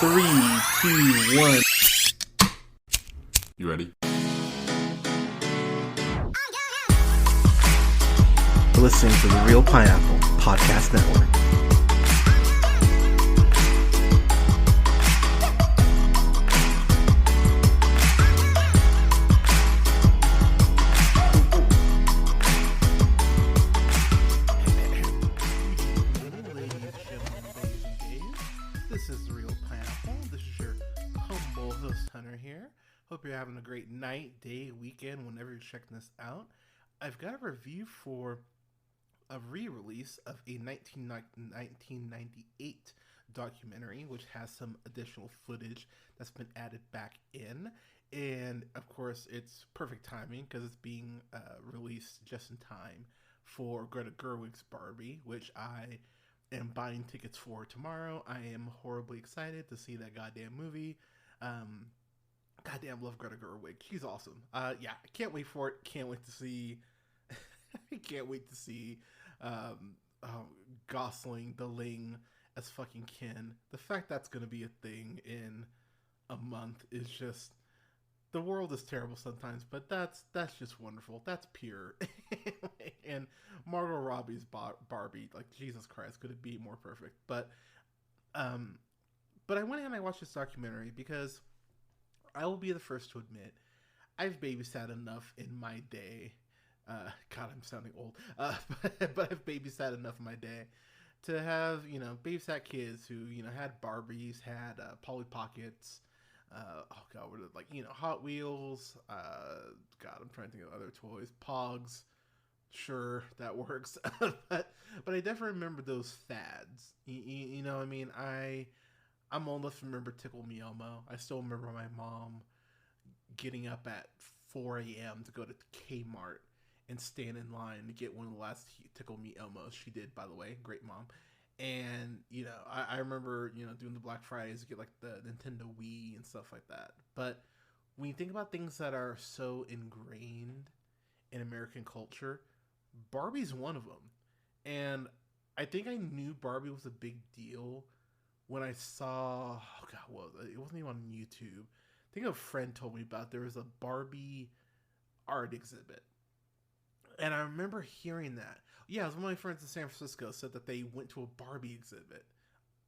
3, 2, 1. You ready? You're listening to the Real Pineapple Podcast Network. This is the Real Pineapple. This is your humble host, Hunter, here. Hope you're having a great night, day, weekend, whenever you're checking this out. I've got a review for a re-release of a 1998 documentary, which has some additional footage that's been added back in. And, of course, it's perfect timing because it's being released just in time for Greta Gerwig's Barbie, which I am buying tickets for tomorrow. I am horribly excited to see that goddamn movie. Goddamn love Greta Gerwig. She's awesome. Yeah, I can't wait for it. Can't wait to see. I can't wait to see Gosling, the Ling, as fucking Ken. The fact that's gonna be a thing in a month is just. The world is terrible sometimes, but that's just wonderful. That's pure. And Margot Robbie's Barbie, like, Jesus Christ, could it be more perfect? But I went ahead and I watched this documentary because I will be the first to admit I've babysat enough in my day. God, I'm sounding old. But I've babysat enough in my day to have, babysat kids who, had Barbies, had Polly Pockets. What are Hot Wheels. God, I'm trying to think of other toys. Pogs. Sure, that works. but I definitely remember those fads. You know what I mean? I'm old enough to remember Tickle Me Elmo. I still remember my mom getting up at 4 a.m. to go to Kmart and stand in line to get one of the last Tickle Me Elmos. She did, by the way. Great mom. And, I remember, doing the Black Fridays to get, like, the Nintendo Wii and stuff like that. But when you think about things that are so ingrained in American culture, Barbie's one of them. And I think I knew Barbie was a big deal when I saw, it wasn't even on YouTube. I think a friend told me about there was a Barbie art exhibit. And I remember hearing that. Yeah, it was one of my friends in San Francisco said that they went to a Barbie exhibit,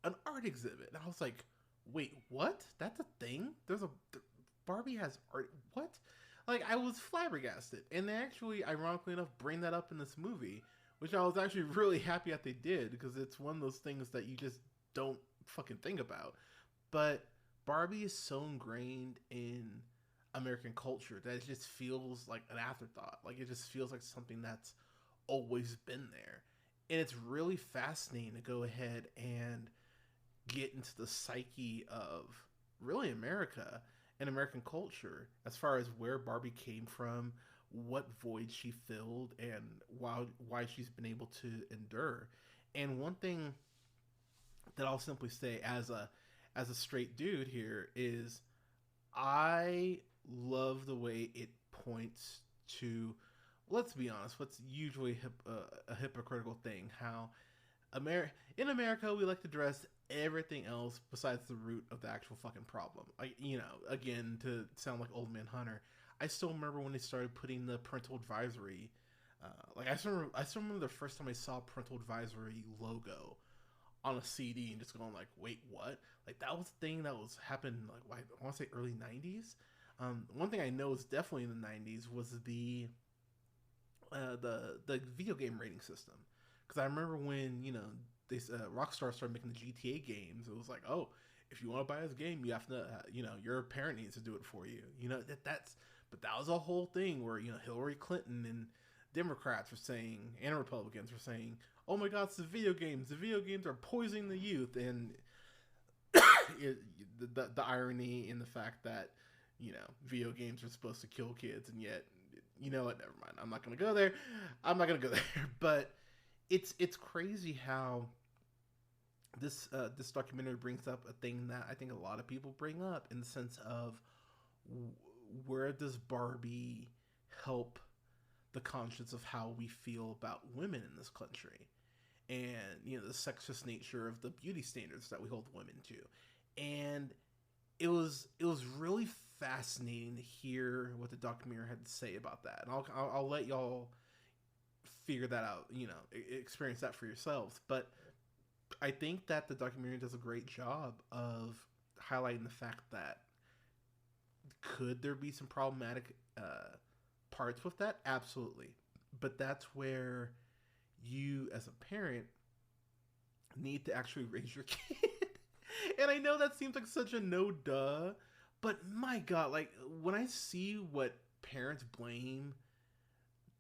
an art exhibit. And I was like, wait, what? That's a thing? Barbie has art? What? Like, I was flabbergasted. And they actually, ironically enough, bring that up in this movie, which I was actually really happy that they did, because it's one of those things that you just don't fucking think about. But Barbie is so ingrained in American culture that it just feels like an afterthought. Like, it just feels like something that's always been there. And it's really fascinating to go ahead and get into the psyche of really America and American culture as far as where Barbie came from, what void she filled, and why she's been able to endure. And one thing that I'll simply say as a straight dude here is I love the way it points to, let's be honest, what's usually a hypocritical thing, how in America we like to address everything else besides the root of the actual fucking problem. Again, to sound like old man Hunter, I still remember when they started putting the parental advisory, I still remember the first time I saw parental advisory logo on a CD and just going like, wait, what? Like, that was a thing that was happening, like, I want to say early 90s. One thing I know is definitely in the 90s was the video game rating system. Because I remember when, Rockstar started making the GTA games, it was like, oh, if you want to buy this game, you have to, your parent needs to do it for you. But that was a whole thing where, Hillary Clinton and Democrats were saying, and Republicans were saying, oh my God, it's the video games. The video games are poisoning the youth. And the irony in the fact that, video games are supposed to kill kids, and yet, you know what, never mind. I'm not going to go there. But it's crazy how this documentary brings up a thing that I think a lot of people bring up, in the sense of where does Barbie help the conscience of how we feel about women in this country, and the sexist nature of the beauty standards that we hold women to. and it was really fascinating to hear what the documentary had to say about that. And I'll let y'all figure that out, experience that for yourselves. But I think that the documentary does a great job of highlighting the fact that could there be some problematic parts with that? Absolutely. But that's where you, as a parent, need to actually raise your kid. And I know that seems like such a no duh, but my god, like when I see what parents blame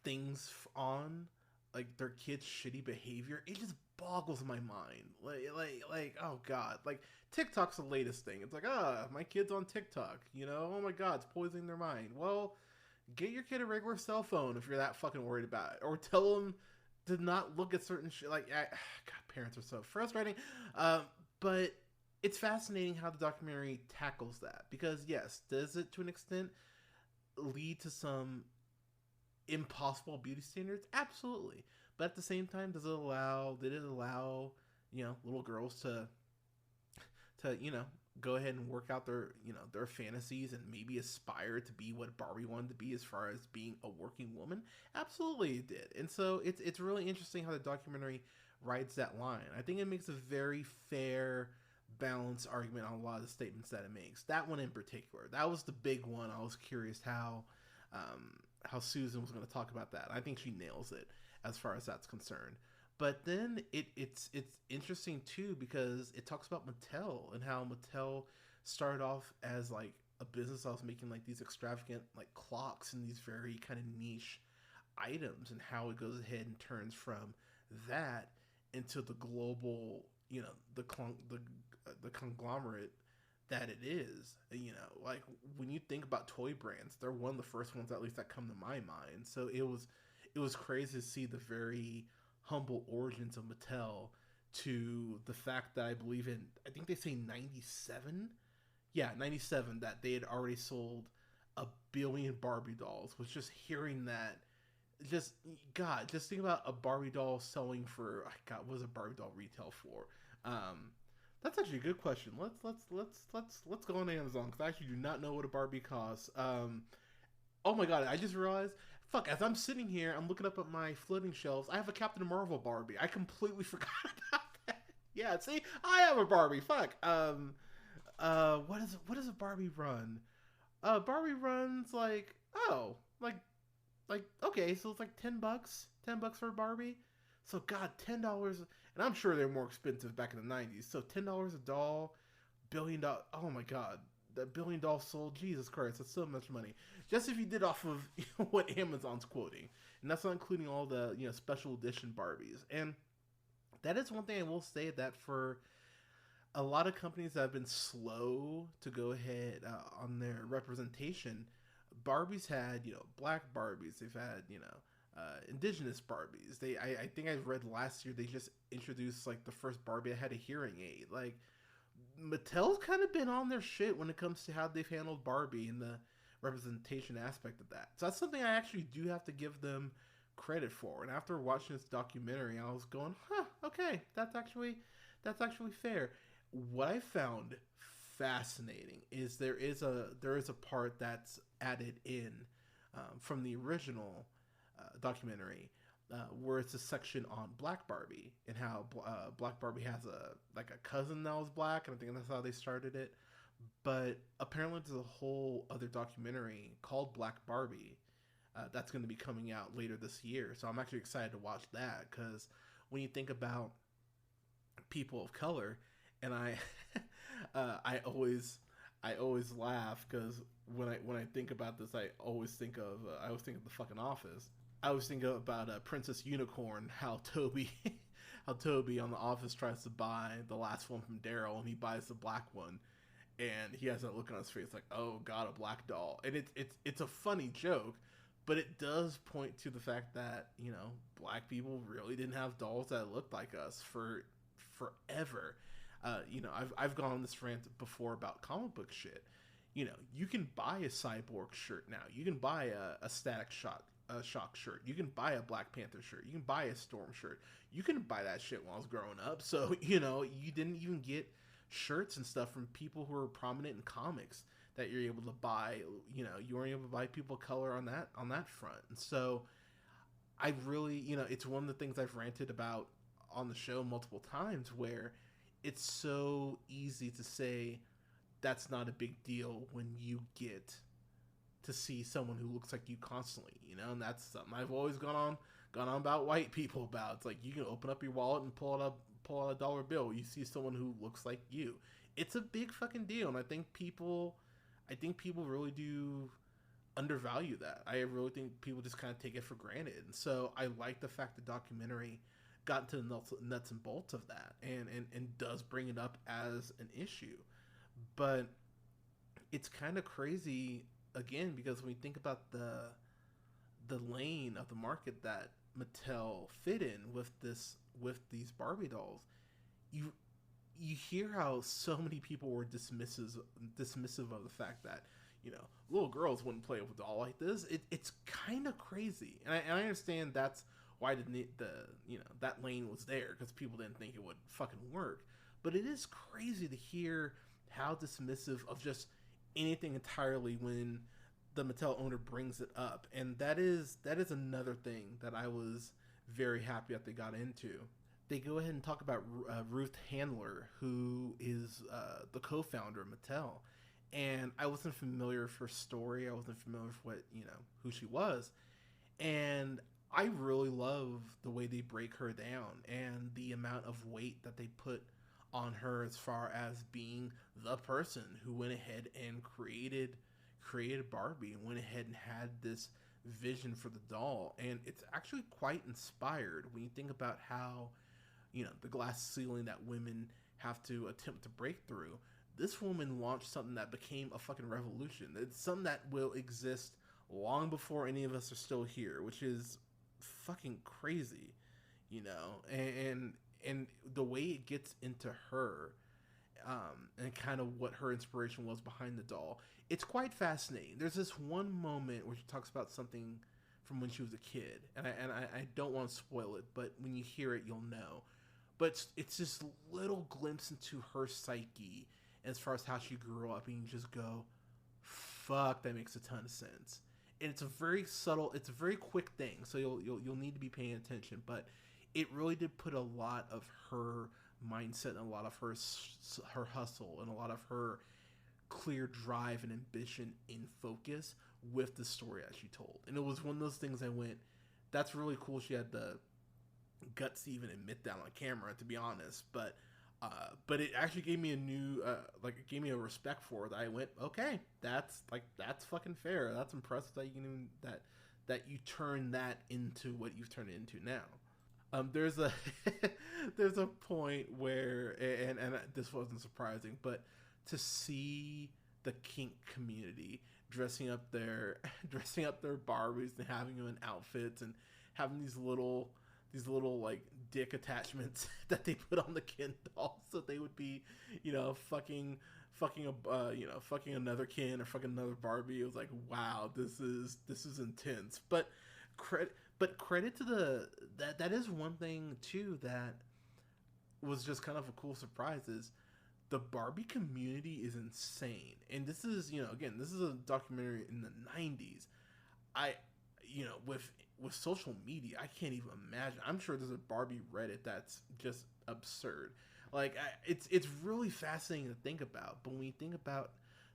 things on, like their kids' shitty behavior, it just boggles my mind. Like oh god, like TikTok's the latest thing. It's like, my kid's on TikTok, oh my god, it's poisoning their mind. Well, get your kid a regular cell phone if you're that fucking worried about it, or tell them to not look at certain shit. Like, god, parents are so frustrating. But it's fascinating how the documentary tackles that, because yes, does it to an extent lead to some impossible beauty standards? Absolutely. But at the same time, did it allow little girls to go ahead and work out their fantasies and maybe aspire to be what Barbie wanted to be as far as being a working woman? Absolutely it did. And so it's really interesting how the documentary rides that line. I think it makes a very fair, balanced argument on a lot of the statements that it makes. That one in particular, that was the big one. I was curious how Susan was going to talk about that. I think she nails it as far as that's concerned. But then it's interesting too, because it talks about Mattel and how Mattel started off as like a business that was making like these extravagant like clocks and these very kind of niche items, and how it goes ahead and turns from that into the global, the conglomerate that it is. Like when you think about toy brands, they're one of the first ones at least that come to my mind. So it was crazy to see the very humble origins of Mattel to the fact that I think they say 97, yeah, 97, that they had already sold 1 billion Barbie dolls. Was just hearing that, just god, just think about a Barbie doll selling for, god, what does a Barbie doll retail for? That's actually a good question. Let's go on Amazon, because I actually do not know what a Barbie costs. Oh my god, I just realized, fuck, as I'm sitting here, I'm looking up at my floating shelves, I have a Captain Marvel Barbie. I completely forgot about that. Yeah, see, I have a Barbie. Fuck. What does a Barbie run? Barbie runs like, like okay, so it's like $10, $10 for a Barbie. So god, $10, and I'm sure they're more expensive back in the '90s. So $10 a doll, $1 billion. Oh my god, that $1 billion dolls sold. Jesus Christ, that's so much money. Just if you did off of what Amazon's quoting, and that's not including all the special edition Barbies. And that is one thing I will say, that for a lot of companies that have been slow to go ahead on their representation, Barbies had black Barbies. They've had indigenous Barbies. I think I read last year they just introduced like the first Barbie that had a hearing aid. Like Mattel's kind of been on their shit when it comes to how they've handled Barbie and the representation aspect of that. So that's something I actually do have to give them credit for. And after watching this documentary, I was going, okay, that's actually fair. What I found fascinating is there is a part that's added in from the original documentary, where it's a section on Black Barbie and how Black Barbie has a cousin that was black, and I think that's how they started it. But apparently, there's a whole other documentary called Black Barbie that's going to be coming out later this year. So I'm actually excited to watch that, because when you think about people of color, and I always laugh, because when I think about this, I always think of the fucking Office. I always think about Princess Unicorn, how Toby how Toby on The Office tries to buy the last one from Daryl, and he buys the black one, and he has that look on his face like, oh god, a black doll. And it's a funny joke, but it does point to the fact that black people really didn't have dolls that looked like us for forever. I've gone on this rant before about comic book shit. You can buy a Cyborg shirt now. You can buy a Static Shock shirt. You can buy a Black Panther shirt. You can buy a Storm shirt. You can buy that shit when I was growing up. So you didn't even get shirts and stuff from people who are prominent in comics that you're able to buy. You know, you weren't able to buy people of color on that front. And so I really, you know, it's one of the things I've ranted about on the show multiple times, where it's so easy to say that's not a big deal when you get to see someone who looks like you constantly, you know, and that's something I've always gone on about white people about. It's like you can open up your wallet and pull out a dollar bill. You see someone who looks like you. It's a big fucking deal, and I think people really do undervalue that. I really think people just kind of take it for granted. And so I like the fact the documentary got into the nuts and bolts of that, and does bring it up as an issue. But it's kind of crazy again, because when we think about the lane of the market that Mattel fit in with these Barbie dolls, you you hear how so many people were dismissive of the fact that, you know, little girls wouldn't play with a doll like this. It's kind of crazy, and I understand that's why the you know, that lane was there, because people didn't think it would fucking work. But it is crazy to hear how dismissive of just anything entirely when the Mattel owner brings it up, and that is another thing that I was very happy that they got into. They go ahead and talk about Ruth Handler, who is the co-founder of Mattel, and I wasn't familiar with her story. I wasn't familiar with what, you know, who she was, and I really love the way they break her down and the amount of weight that they put on her as far as being the person who went ahead and created Barbie and went ahead and had this vision for the doll. And it's actually quite inspired when you think about how, you know, the glass ceiling that women have to attempt to break through. This woman launched something that became a fucking revolution. It's something that will exist long before any of us are still here, which is fucking crazy, you know. And the way it gets into her, and kind of what her inspiration was behind the doll, it's quite fascinating. There's this one moment where she talks about something from when she was a kid, and I don't want to spoil it, but when you hear it, you'll know. But it's this little glimpse into her psyche as far as how she grew up, and you just go, "Fuck, that makes a ton of sense." And it's a very subtle, it's a very quick thing, so you'll need to be paying attention. But it really did put a lot of her mindset and a lot of her hustle and a lot of her clear drive and ambition in focus with the story that she told. And it was one of those things I went, that's really cool. She had the guts to even admit that on camera, to be honest. But it actually gave me a new it gave me a respect for it. I went, okay, that's fucking fair. That's impressive that you can even, that you turn that into what you've turned it into now. There's a there's a point where, and this wasn't surprising, but to see the kink community dressing up their Barbies and having them in outfits and having these little like dick attachments that they put on the Ken dolls so they would be, you know, fucking another Ken or fucking another Barbie. It was like, wow, this is intense. But credit to that is one thing too that was just kind of a cool surprise, is the Barbie community is insane. And this is, you know, again, this is a documentary in the 90s. You know, with social media, I can't even imagine. I'm sure there's a Barbie Reddit that's just absurd. Like, it's really fascinating to think about. But when you think about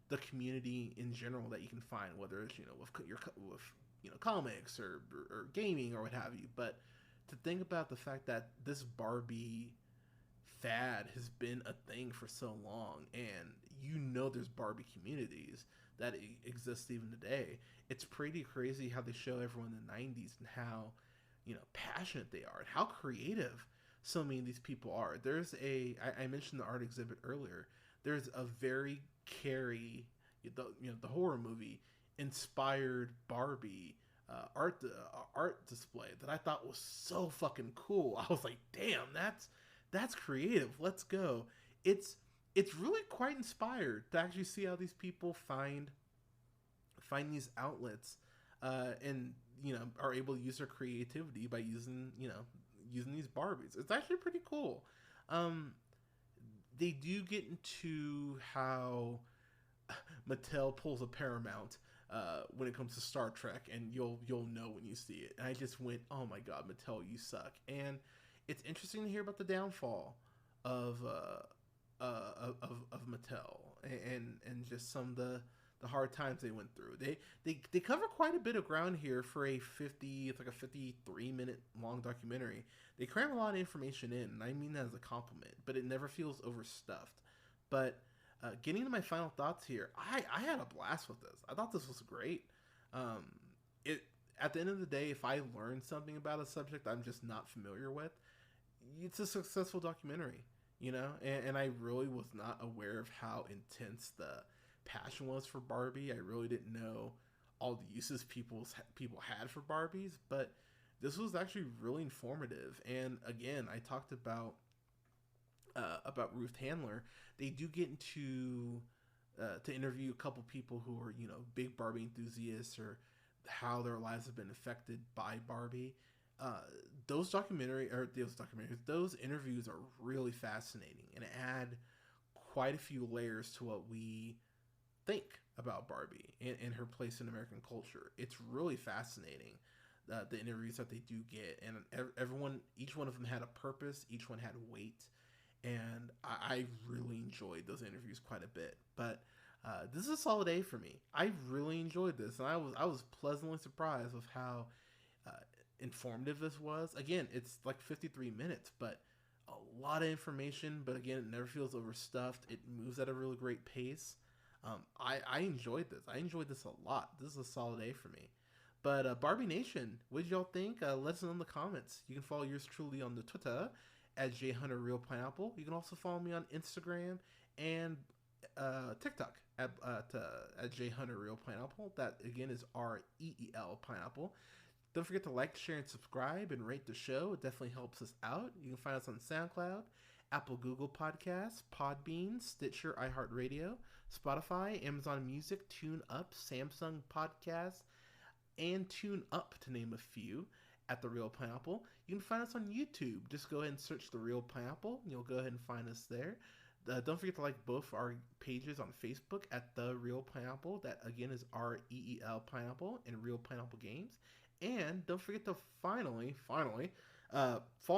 the community in general that you can find, whether it's, you know, with you know, comics or gaming or what have you, but to think about the fact that this Barbie fad has been a thing for so long, and you know, there's Barbie communities that exist even today. It's pretty crazy how they show everyone in the 90s and how, you know, passionate they are and how creative so many of these people are. There's I mentioned the art exhibit earlier. There's a very Carrie, the horror movie inspired Barbie art display that I thought was so fucking cool. I was like, damn, that's creative. Let's go. It's really quite inspired to actually see how these people find these outlets, and, you know, are able to use their creativity by using these Barbies. It's actually pretty cool. they do get into how Mattel pulls a Paramount when it comes to Star Trek, and you'll know when you see it. And I just went, oh my god, Mattel, you suck. And it's interesting to hear about the downfall of of Mattel, and just some of the hard times they went through. They cover quite a bit of ground here for it's like a 53-minute long documentary. They cram a lot of information in, and I mean that as a compliment, but it never feels overstuffed. But getting to my final thoughts here, I had a blast with this. I thought this was great. Um, it At the end of the day, if I learned something about a subject I'm just not familiar with, it's a successful documentary, you know. And I really was not aware of how intense the passion was for Barbie. I really didn't know all the uses people had for Barbies, but this was actually really informative. And again, I talked about Ruth Handler. They do get into to interview a couple people who are, you know, big Barbie enthusiasts, or how their lives have been affected by Barbie. Uh, those interviews are really fascinating and add quite a few layers to what we think about Barbie and her place in American culture. It's really fascinating, the interviews that they do get, and each one of them had a purpose, each one had weight, and I really enjoyed those interviews quite a bit. But this is a solid A for me. I really enjoyed this, and I was pleasantly surprised with how uh, informative this was. Again, it's like 53 minutes, but a lot of information. But again, it never feels overstuffed. It moves at a really great pace. I enjoyed this. I enjoyed this a lot. This is a solid A for me. But Barbie Nation, what did y'all think? Let us know in the comments. You can follow yours truly on the Twitter at jhunterreelpineapple. You can also follow me on Instagram and TikTok at jhunterreelpineapple. That again is REEL pineapple. Don't forget to like, share, and subscribe, and rate the show. It definitely helps us out. You can find us on SoundCloud, Apple, Google Podcasts, Podbean, Stitcher, iHeartRadio, Spotify, Amazon Music, TuneUp, Samsung Podcasts, and TuneUp, to name a few, at The Real Pineapple. You can find us on YouTube. Just go ahead and search The Real Pineapple, and you'll go ahead and find us there. Don't forget to like both our pages on Facebook at The Real Pineapple. That, again, is REEL Pineapple, and Real Pineapple Games. And don't forget to finally, follow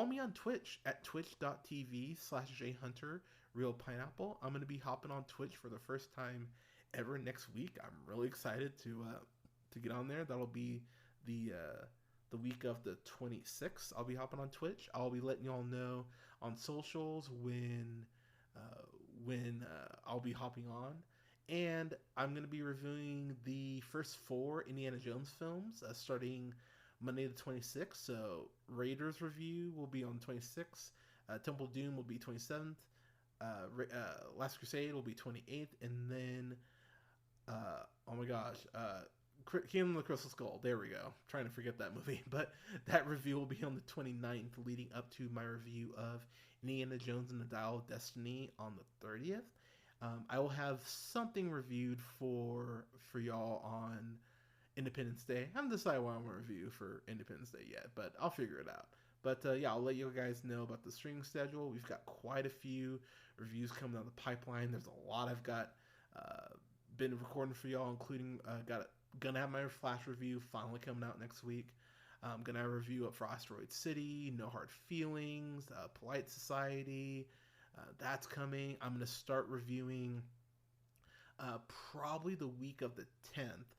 me on Twitch at twitch.tv/jhunterreelpineapple. I'm going to be hopping on Twitch for the first time ever next week. I'm really excited to get on there. That'll be the week of the 26th. I'll be hopping on Twitch. I'll be letting y'all know on socials when I'll be hopping on. And I'm going to be reviewing the first 4 Indiana Jones films starting Monday the 26th. So Raiders review will be on the 26th. Temple Doom will be 27th. Last Crusade will be 28th. And then, oh my gosh, Kingdom of the Crystal Skull. There we go. I'm trying to forget that movie. But that review will be on the 29th, leading up to my review of Indiana Jones and the Dial of Destiny on the 30th. I will have something reviewed for y'all on Independence Day. I haven't decided what I'm going to review for Independence Day yet, but I'll figure it out. But yeah, I'll let you guys know about the streaming schedule. We've got quite a few reviews coming down the pipeline. There's a lot I've got been recording for y'all, including gonna have my Flash review finally coming out next week. I'm gonna have a review up for Asteroid City, No Hard Feelings, Polite Society. That's coming. I'm going to start reviewing probably the week of the 10th.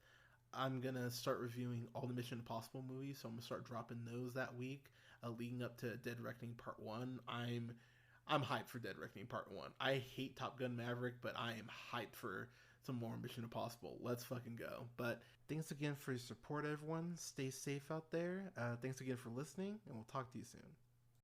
I'm going to start reviewing all the Mission Impossible movies, so I'm going to start dropping those that week, leading up to Dead Reckoning Part 1. I'm hyped for Dead Reckoning Part 1. I hate Top Gun Maverick, but I am hyped for some more Mission Impossible. Let's fucking go. But thanks again for your support, everyone. Stay safe out there. Thanks again for listening, and we'll talk to you soon.